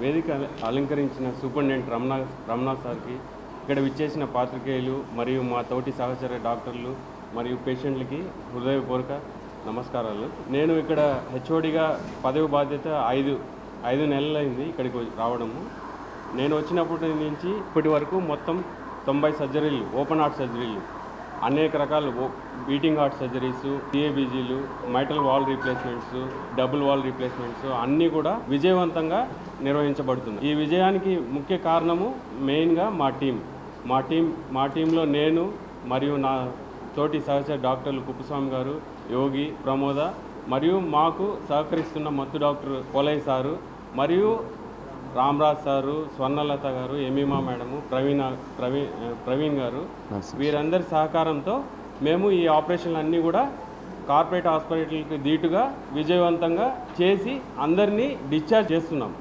వేదిక అలంకరించిన సూపరింటెండెంట్ రమణ సార్కి, ఇక్కడ విచ్చేసిన పాత్రికేయులు మరియు మా తోటి సహచర డాక్టర్లు మరియు పేషెంట్లకి హృదయపూర్వక నమస్కారాలు. నేను ఇక్కడ హెచ్ఓడిగా పదవి బాధ్యత ఐదు నెలలైంది ఇక్కడికి రావడము. నేను వచ్చినప్పటి నుంచి ఇప్పటి వరకు మొత్తం 90 సర్జరీలు, ఓపెన్ హార్ట్ సర్జరీలు, అనేక రకాల బీటింగ్ హార్ట్ సర్జరీస్, సిఏబీజీలు, mitral valve replacements, double valve replacements అన్నీ కూడా విజయవంతంగా నిర్వహించబడుతుంది. ఈ విజయానికి ముఖ్య కారణము మెయిన్గా మా టీంలో నేను మరియు నా తోటి సహచర డాక్టర్లు కుప్పస్వామి గారు, యోగి, ప్రమోద మరియు మాకు సహకరిస్తున్న మత్తు డాక్టర్ పోలయ్య సారు మరియు రామరాజ్ సారు, స్వర్ణలత గారు, ఎమీమా మేడము, ప్రవీణ్ గారు, వీరందరి సహకారంతో మేము ఈ ఆపరేషన్లు అన్నీ కూడా కార్పొరేట్ హాస్పిటల్కి ధీటుగా విజయవంతంగా చేసి అందరినీ డిశ్చార్జ్ చేస్తున్నాం.